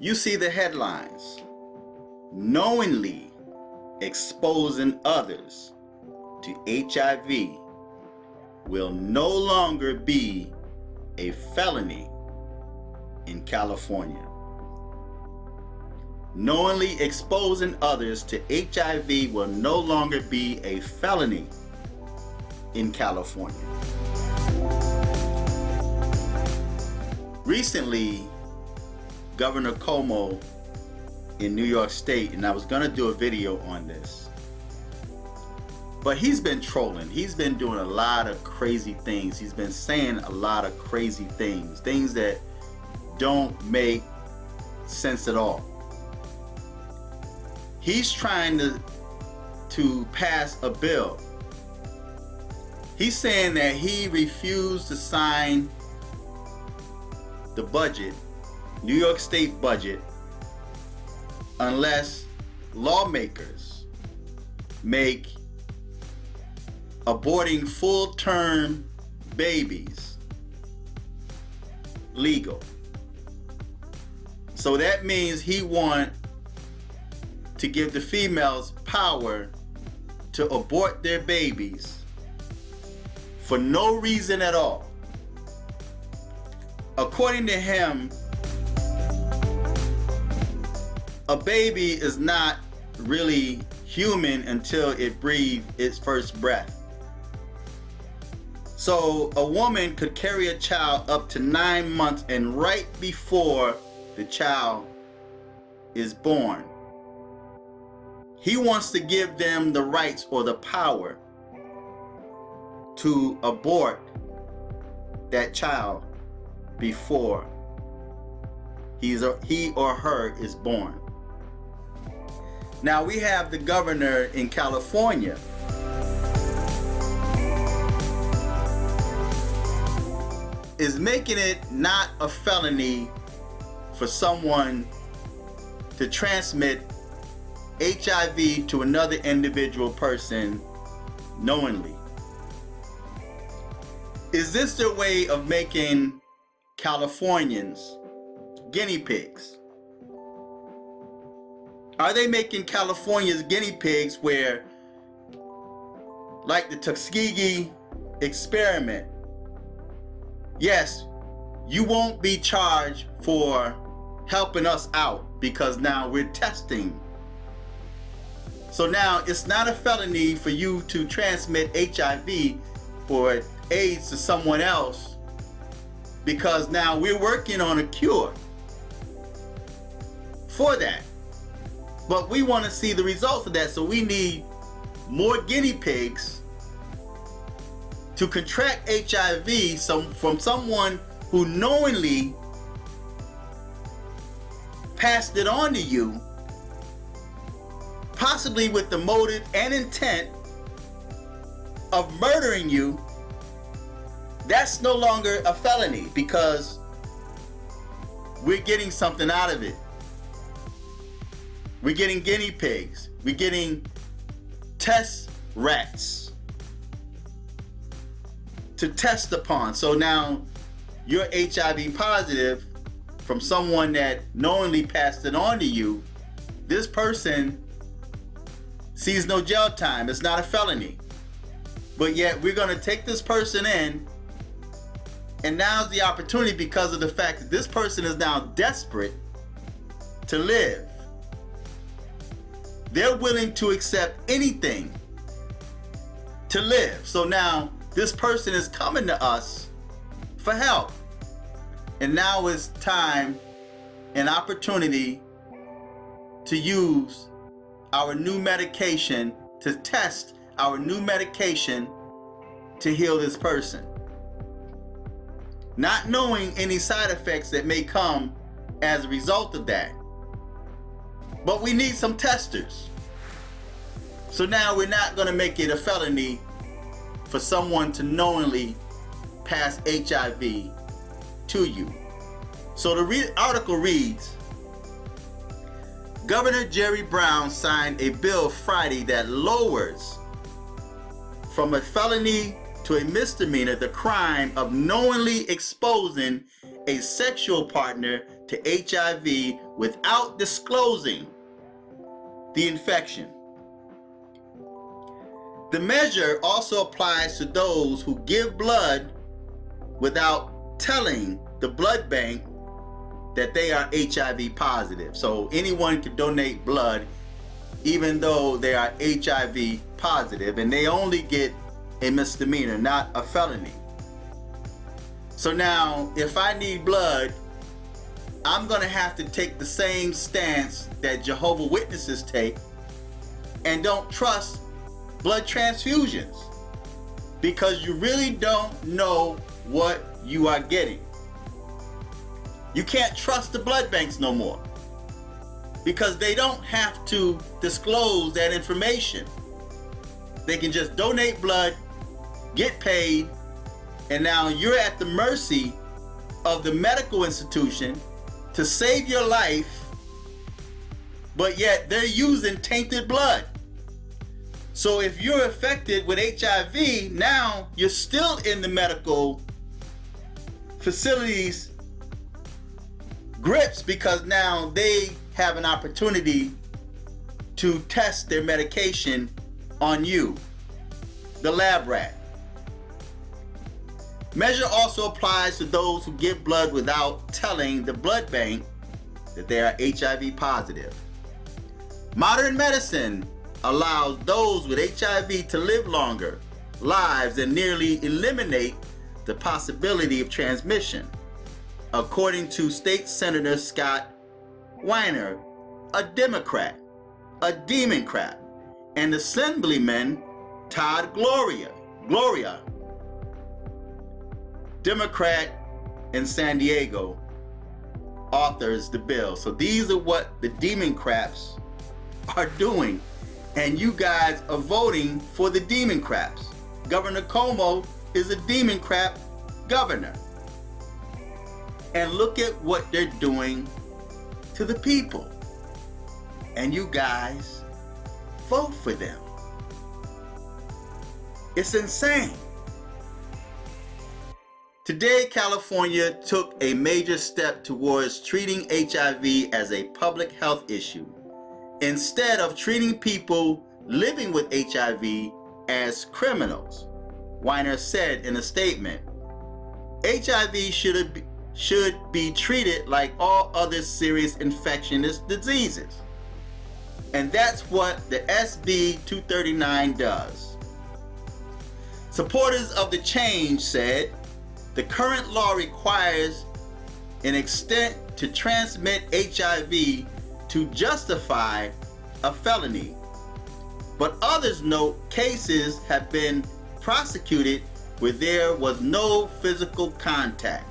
You see the headlines. Knowingly exposing others to HIV will no longer be a felony in California. Knowingly exposing others to HIV will no longer be a felony in California. Recently, Governor Cuomo in New York State, and I was gonna do a video on this, but he's been trolling. He's been doing a lot of crazy things. He's been saying a lot of crazy things that don't make sense at all. He's trying to pass a bill. He's saying that he refused to sign the budget, New York State budget, unless lawmakers make aborting full-term babies legal. So that means he wants to give the females power to abort their babies for no reason at all. According to him, a baby is not really human until it breathes its first breath. So a woman could carry a child up to 9 months, and right before the child is born, he wants to give them the rights or the power to abort that child before he or her is born. Now we have the governor in California is making it not a felony for someone to transmit HIV to another individual person knowingly. Is this their way of making Californians guinea pigs? Are they making Californians guinea pigs where, like the Tuskegee experiment, yes, you won't be charged for helping us out because now we're testing. So now it's not a felony for you to transmit HIV or AIDS to someone else because now we're working on a cure for that. But we want to see the results of that, so we need more guinea pigs to contract HIV from someone who knowingly passed it on to you, possibly with the motive and intent of murdering you. That's no longer a felony because we're getting something out of it. We're getting guinea pigs. We're getting test rats to test upon. So now you're HIV positive from someone that knowingly passed it on to you. This person sees no jail time. It's not a felony. But yet we're going to take this person in, and now's the opportunity because of the fact that this person is now desperate to live. They're willing to accept anything to live. So now this person is coming to us for help. And now it's time and opportunity to use our new medication, to test our new medication to heal this person. Not knowing any side effects that may come as a result of that. But we need some testers. So now we're not going to make it a felony for someone to knowingly pass HIV to you. So the article reads, Governor Jerry Brown signed a bill Friday that lowers from a felony to a misdemeanor the crime of knowingly exposing a sexual partner to HIV without disclosing the infection. The measure also applies to those who give blood without telling the blood bank that they are HIV positive. So anyone can donate blood even though they are HIV positive, and they only get a misdemeanor, not a felony. So now, if I need blood, I'm gonna have to take the same stance that Jehovah's Witnesses take and don't trust blood transfusions, because you really don't know what you are getting. You can't trust the blood banks no more, because they don't have to disclose that information. They can just donate blood, get paid, and now you're at the mercy of the medical institution to save your life, but yet they're using tainted blood. So if you're affected with HIV, now you're still in the medical facilities grips, because now they have an opportunity to test their medication on you, the lab rat. Measure also applies to those who give blood without telling the blood bank that they are HIV positive. Modern medicine allows those with HIV to live longer lives and nearly eliminate the possibility of transmission, according to State Senator Scott Weiner, a Democrat, and Assemblyman Todd Gloria, Democrat in San Diego, authors the bill. So these are what the Democrats are doing, and you guys are voting for the Democrats. Governor Cuomo is a Democrat governor. And look at what they're doing to the people. And you guys vote for them. It's insane. Today, California took a major step towards treating HIV as a public health issue, instead of treating people living with HIV as criminals. Weiner said in a statement, HIV should be treated like all other serious infectious diseases. And that's what the SB 239 does. Supporters of the change said, the current law requires an extent to transmit HIV to justify a felony. But others note cases have been prosecuted where there was no physical contact.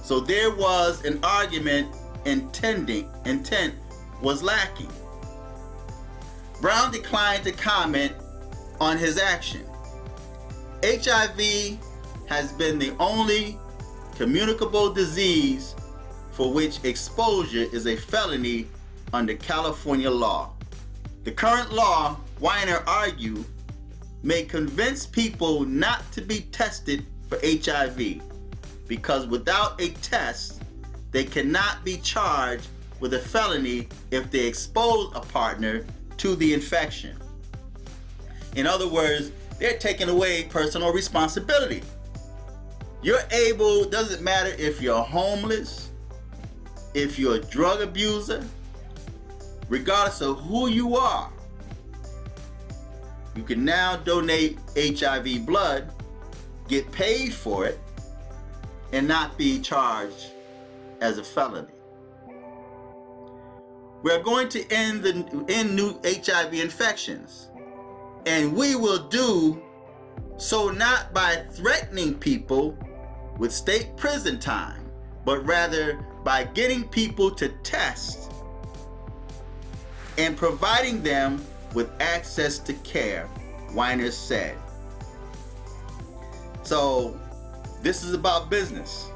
So there was an argument, intent was lacking. Brown declined to comment on his action. HIV has been the only communicable disease for which exposure is a felony under California law. The current law, Weiner argued, may convince people not to be tested for HIV, because without a test, they cannot be charged with a felony if they expose a partner to the infection. In other words, they're taking away personal responsibility. You're able, doesn't matter if you're homeless, if you're a drug abuser, regardless of who you are, you can now donate HIV blood, get paid for it, and not be charged as a felony. We're going to end new HIV infections, and we will do so not by threatening people with state prison time, but rather by getting people to test and providing them with access to care, Weiner said. So this is about business.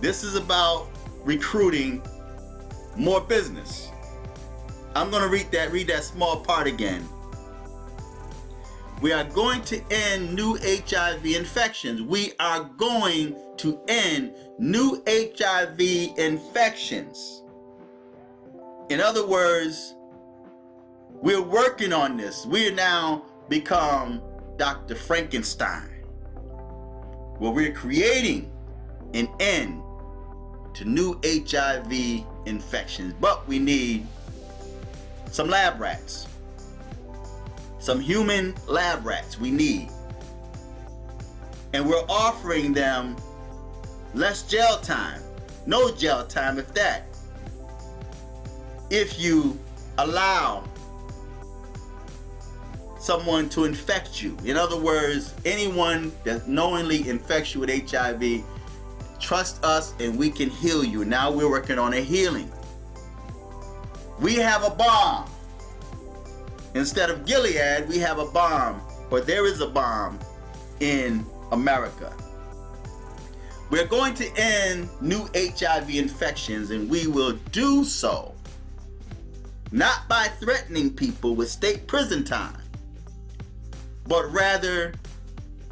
This is about recruiting more business. I'm going to read that small part again. We are going to end new HIV infections. We are going to end new HIV infections. In other words, we're working on this. We are now become Dr. Frankenstein, where we're creating an end to new HIV infections. But we need some lab rats. Some human lab rats we need. And we're offering them less jail time. No jail time if that. If you allow someone to infect you. In other words, anyone that knowingly infects you with HIV, trust us and we can heal you. Now we're working on a healing. We have a bomb. Instead of Gilead, we have a bomb, or there is a bomb in America. We're going to end new HIV infections, and we will do so not by threatening people with state prison time, but rather,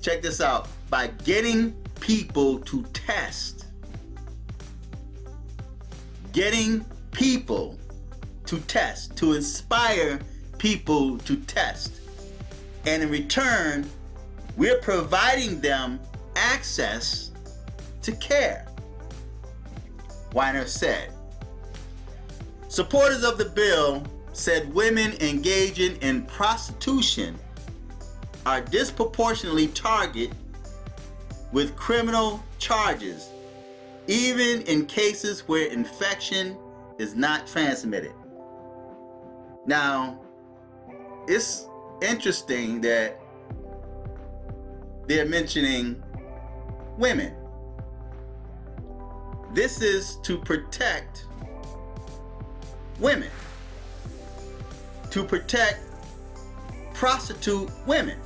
check this out, by getting people to test. Getting people to test, to inspire people to test. And in return, we're providing them access to care. Weiner said. Supporters of the bill said women engaging in prostitution are disproportionately targeted with criminal charges, even in cases where infection is not transmitted. Now, it's interesting that they're mentioning women. This is to protect women, to protect prostitute women.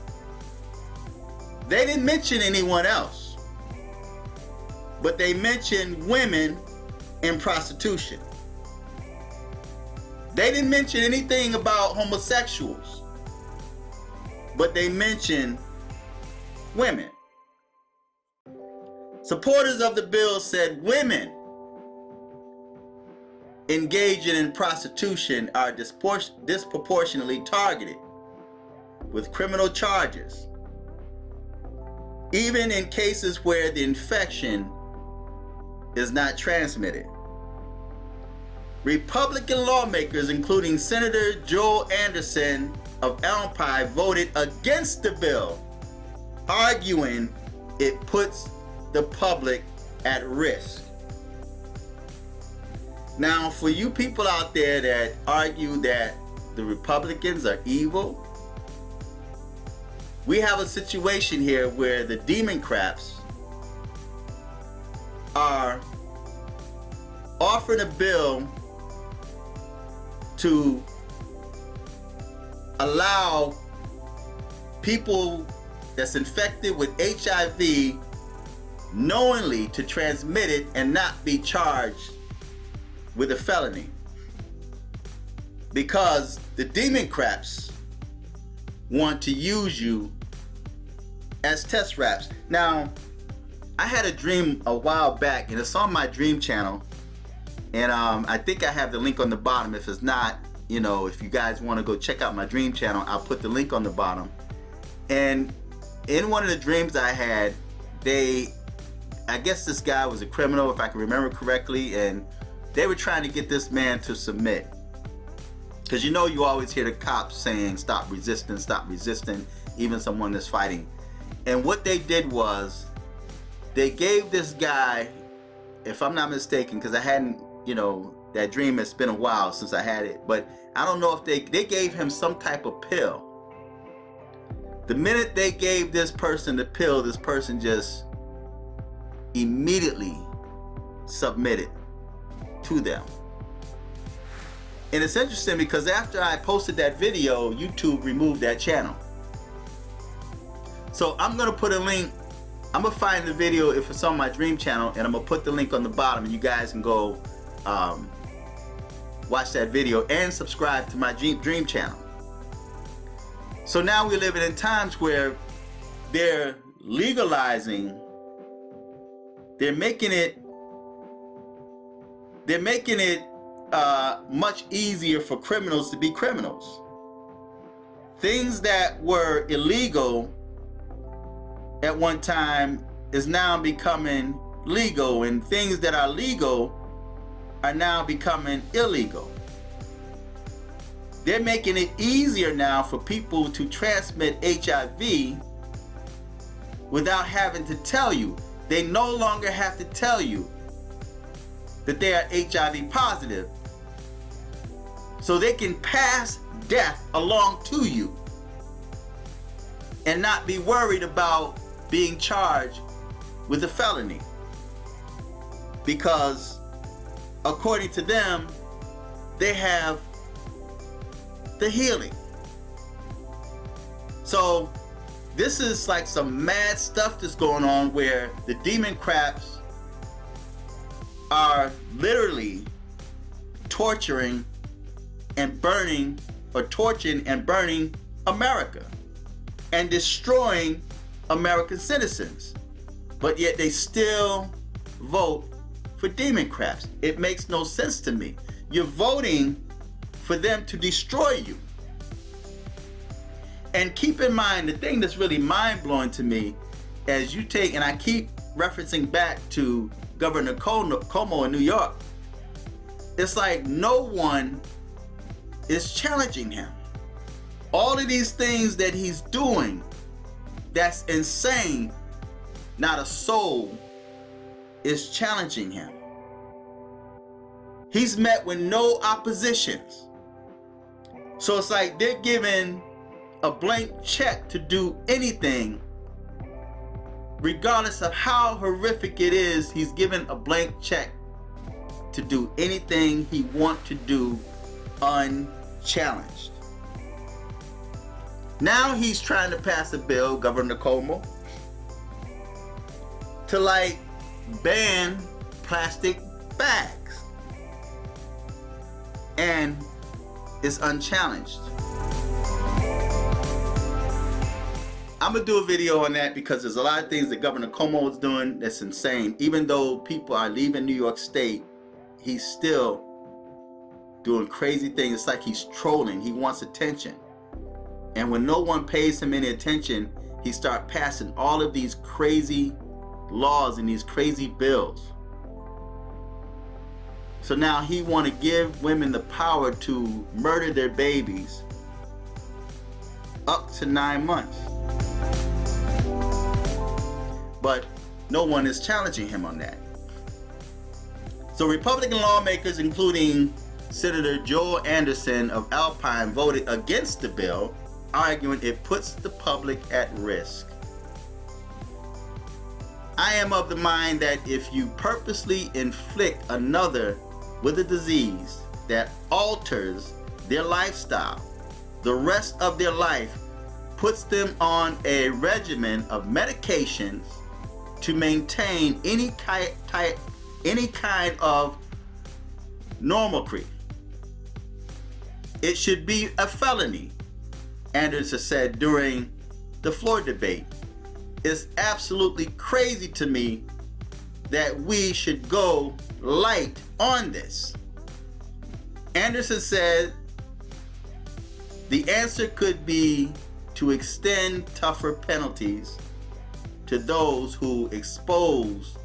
They didn't mention anyone else, but they mentioned women in prostitution. They didn't mention anything about homosexuals, but they mentioned women. Supporters of the bill said women engaging in prostitution are disproportionately targeted with criminal charges, even in cases where the infection is not transmitted. Republican lawmakers, including Senator Joel Anderson of Elm Pie, voted against the bill, arguing it puts the public at risk. Now, for you people out there that argue that the Republicans are evil, we have a situation here where the Democrats are offering a bill to allow people that's infected with HIV knowingly to transmit it and not be charged with a felony, because the Democrats want to use you as test wraps. Now, I had a dream a while back, and it's on my dream channel, and I think I have the link on the bottom. If it's not, you know, if you guys want to go check out my dream channel, I'll put the link on the bottom. And in one of the dreams I had, I guess this guy was a criminal, if I can remember correctly, and they were trying to get this man to submit. Because you know, you always hear the cops saying, stop resisting, even someone that's fighting. And what they did was, they gave this guy, if I'm not mistaken, because I hadn't, you know, that dream, it's been a while since I had it, but I don't know if they gave him some type of pill. The minute they gave this person the pill, this person just immediately submitted to them. And it's interesting because after I posted that video, YouTube removed that channel. So I'm gonna put a link. I'm gonna find the video if it's on my dream channel, and I'm gonna put the link on the bottom, and you guys can go watch that video and subscribe to my dream channel. So now we're living in times where they're legalizing, they're making it much easier for criminals to be criminals. Things that were illegal at one time is now becoming legal, and things that are legal are now becoming illegal. They're making it easier now for people to transmit HIV without having to tell you. They no longer have to tell you that they are HIV positive, so they can pass death along to you and not be worried about being charged with a felony, because according to them, they have the healing. So this is like some mad stuff that's going on, where the demon craps are literally torturing and burning, or torching and burning America and destroying American citizens. But yet they still vote for demon craps. It makes no sense to me. You're voting for them to destroy you. And keep in mind, the thing that's really mind-blowing to me, as you take, and I keep referencing back to Governor Cuomo in New York, it's like no one is challenging him. All of these things that he's doing, that's insane, not a soul is challenging him. He's met with no oppositions. So it's like they're giving a blank check to do anything, regardless of how horrific it is. He's given a blank check to do anything he wants to do unchallenged. Now he's trying to pass a bill, Governor Cuomo, to like ban plastic bags, and it's unchallenged. I'm gonna do a video on that, because there's a lot of things that Governor Cuomo is doing that's insane. Even though people are leaving New York State, he's still doing crazy things. It's like he's trolling. He wants attention. And when no one pays him any attention, he starts passing all of these crazy laws and these crazy bills. So now he want to give women the power to murder their babies up to 9 months. But no one is challenging him on that. So Republican lawmakers, including Senator Joel Anderson of Alpine, voted against the bill, arguing it puts the public at risk. I am of the mind that if you purposely inflict another with a disease that alters their lifestyle, the rest of their life, puts them on a regimen of medications to maintain any kind of normalcy, it should be a felony, Anderson said during the floor debate. It's absolutely crazy to me that we should go light on this. Anderson said the answer could be to extend tougher penalties to those who expose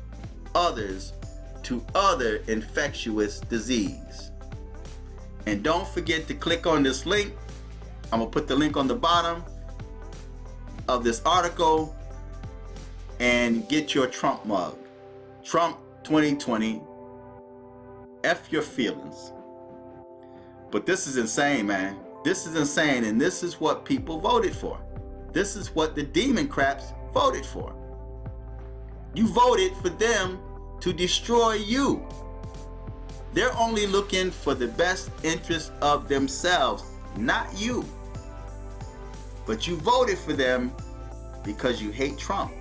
others to other infectious disease. And don't forget to click on this link. I'm gonna put the link on the bottom of this article and get your Trump mug. Trump 2020, F your feelings. But this is insane, man. This is insane, and this is what people voted for. This is what the demon craps voted for. You voted for them to destroy you. They're only looking for the best interest of themselves, not you. But you voted for them because you hate Trump.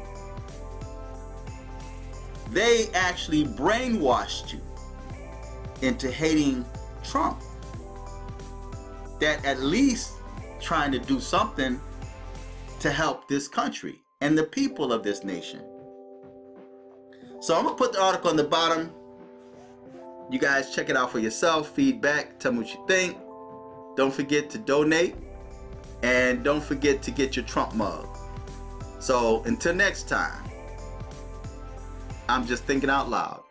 They actually brainwashed you into hating Trump. That at least trying to do something to help this country and the people of this nation. So I'm gonna put the article on the bottom. You guys check it out for yourself. Feedback, tell me what you think. Don't forget to donate, and don't forget to get your Trump mug. So until next time, I'm just thinking out loud.